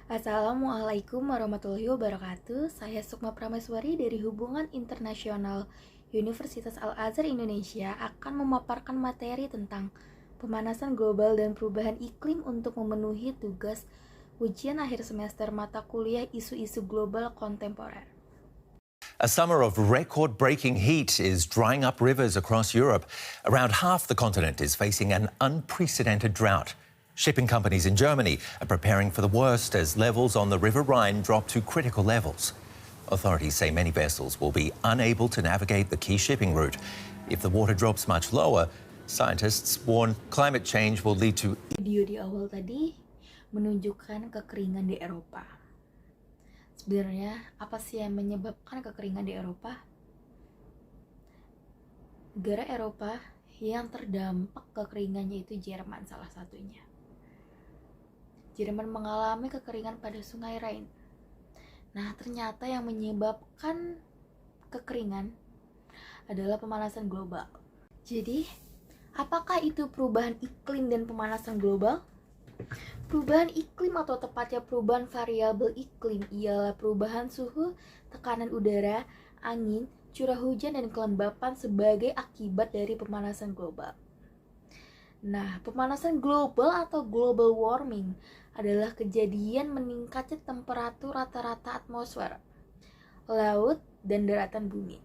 Assalamualaikum warahmatullahi wabarakatuh. Saya Sukma Prameswari dari Hubungan Internasional Universitas Al-Azhar Indonesia akan memaparkan materi tentang pemanasan global dan perubahan iklim untuk memenuhi tugas ujian akhir semester mata kuliah isu-isu global kontemporer. A summer of record-breaking heat is drying up rivers across Europe. Around half the continent is facing an unprecedented drought. Shipping companies in Germany are preparing for the worst as levels on the River Rhine drop to critical levels. Authorities say many vessels will be unable to navigate the key shipping route. If the water drops much lower, scientists warn climate change will lead to... Video di awal tadi menunjukkan kekeringan di Eropa. Sebenarnya apa sih yang menyebabkan kekeringan di Eropa? Negara Eropa yang terdampak kekeringannya itu Jerman salah satunya. Jerman mengalami kekeringan pada sungai Rhine. Nah, ternyata yang menyebabkan kekeringan adalah pemanasan global. Jadi, apakah itu perubahan iklim dan pemanasan global? Perubahan iklim atau tepatnya perubahan variabel iklim ialah perubahan suhu, tekanan udara, angin, curah hujan, dan kelembapan sebagai akibat dari pemanasan global. Nah, pemanasan global atau global warming adalah kejadian meningkatnya temperatur rata-rata atmosfer, laut, dan daratan bumi.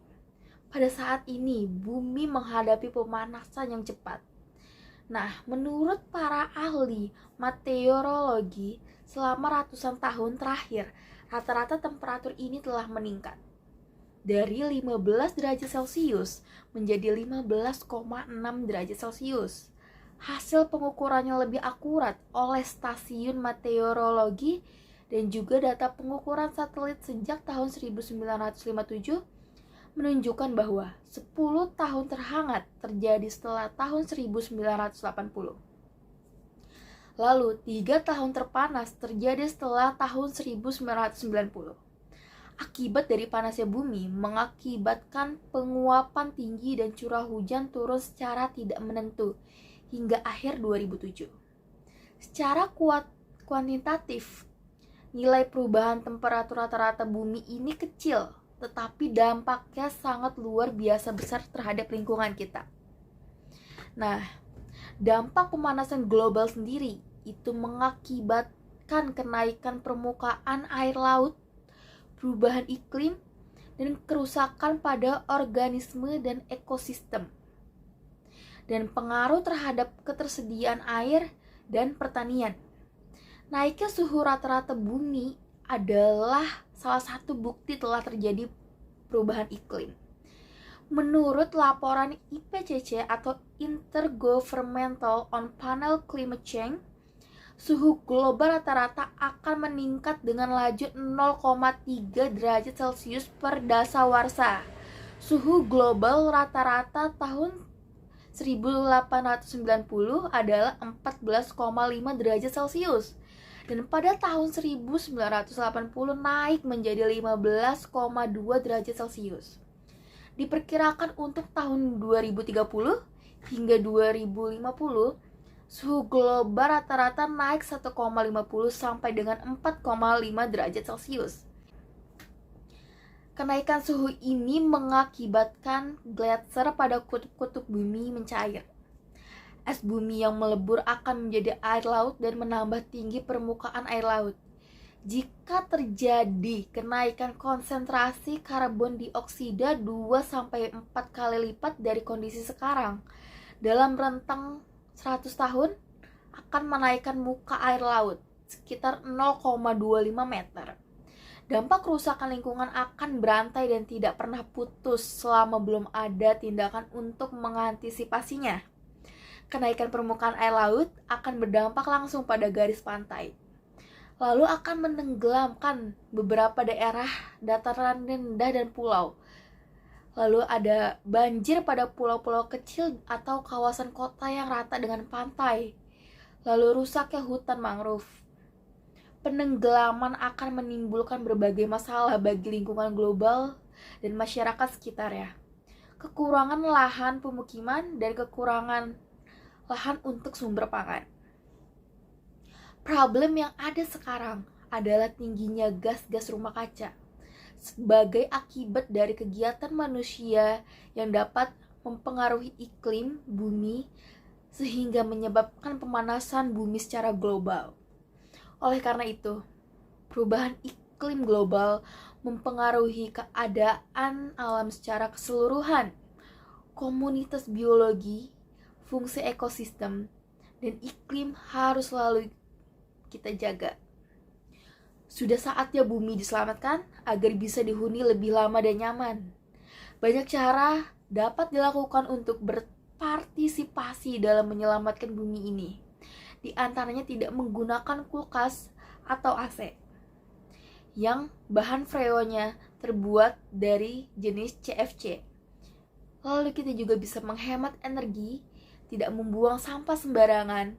Pada saat ini, bumi menghadapi pemanasan yang cepat. Nah, menurut para ahli meteorologi, selama ratusan tahun terakhir, rata-rata temperatur ini telah meningkat dari 15 derajat Celcius menjadi 15,6 derajat Celcius. Hasil pengukurannya lebih akurat oleh stasiun meteorologi dan juga data pengukuran satelit sejak tahun 1957 menunjukkan bahwa 10 tahun terhangat terjadi setelah tahun 1980. Lalu 3 tahun terpanas terjadi setelah tahun 1990. Akibat dari panasnya bumi mengakibatkan penguapan tinggi dan curah hujan turun secara tidak menentu hingga akhir 2007. Secara kuantitatif, nilai perubahan temperatur rata-rata bumi ini kecil, tetapi dampaknya sangat luar biasa besar terhadap lingkungan kita. Nah, dampak pemanasan global sendiri itu mengakibatkan kenaikan permukaan air laut, perubahan iklim, dan kerusakan pada organisme dan ekosistem, dan pengaruh terhadap ketersediaan air dan pertanian. Naiknya suhu rata-rata bumi adalah salah satu bukti telah terjadi perubahan iklim. Menurut laporan IPCC atau Intergovernmental on Panel Climate Change, suhu global rata-rata akan meningkat dengan laju 0,3 derajat Celcius per dasawarsa. Suhu global rata-rata tahun 1890 adalah 14,5 derajat Celcius. Dan pada tahun 1980 naik menjadi 15,2 derajat Celcius. Diperkirakan untuk tahun 2030 hingga 2050, suhu global rata-rata naik 1,50 sampai dengan 4,5 derajat Celcius. Kenaikan suhu ini mengakibatkan gletser pada kutub-kutub bumi mencair. Es bumi yang melebur akan menjadi air laut dan menambah tinggi permukaan air laut. Jika terjadi kenaikan konsentrasi karbon dioksida 2-4 kali lipat dari kondisi sekarang, dalam rentang 100 tahun akan menaikkan muka air laut sekitar 0,25 meter. Dampak kerusakan lingkungan akan berantai dan tidak pernah putus selama belum ada tindakan untuk mengantisipasinya. Kenaikan permukaan air laut akan berdampak langsung pada garis pantai, lalu akan menenggelamkan beberapa daerah dataran rendah dan pulau. Lalu ada banjir pada pulau-pulau kecil atau kawasan kota yang rata dengan pantai. Lalu rusaknya hutan mangrove. Penenggelaman akan menimbulkan berbagai masalah bagi lingkungan global dan masyarakat sekitarnya. Kekurangan lahan pemukiman dan kekurangan lahan untuk sumber pangan. Problem yang ada sekarang adalah tingginya gas-gas rumah kaca sebagai akibat dari kegiatan manusia yang dapat mempengaruhi iklim bumi sehingga menyebabkan pemanasan bumi secara global. Oleh karena itu, perubahan iklim global mempengaruhi keadaan alam secara keseluruhan, komunitas biologi, fungsi ekosistem, dan iklim harus selalu kita jaga. Sudah saatnya bumi diselamatkan agar bisa dihuni lebih lama dan nyaman. Banyak cara dapat dilakukan untuk berpartisipasi dalam menyelamatkan bumi ini. Di antaranya tidak menggunakan kulkas atau AC yang bahan freonnya terbuat dari jenis CFC. Lalu kita juga bisa menghemat energi, tidak membuang sampah sembarangan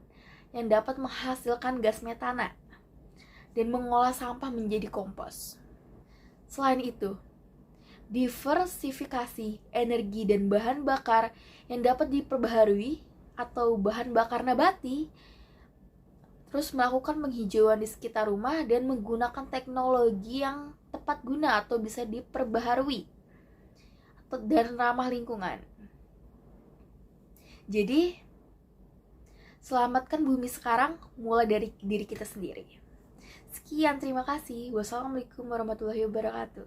yang dapat menghasilkan gas metana dan mengolah sampah menjadi kompos. Selain itu, diversifikasi energi dan bahan bakar yang dapat diperbaharui atau bahan bakar nabati, terus melakukan penghijauan di sekitar rumah dan menggunakan teknologi yang tepat guna atau bisa diperbaharui dan ramah lingkungan. Jadi, selamatkan bumi sekarang mulai dari diri kita sendiri. Sekian, terima kasih. Wassalamualaikum warahmatullahi wabarakatuh.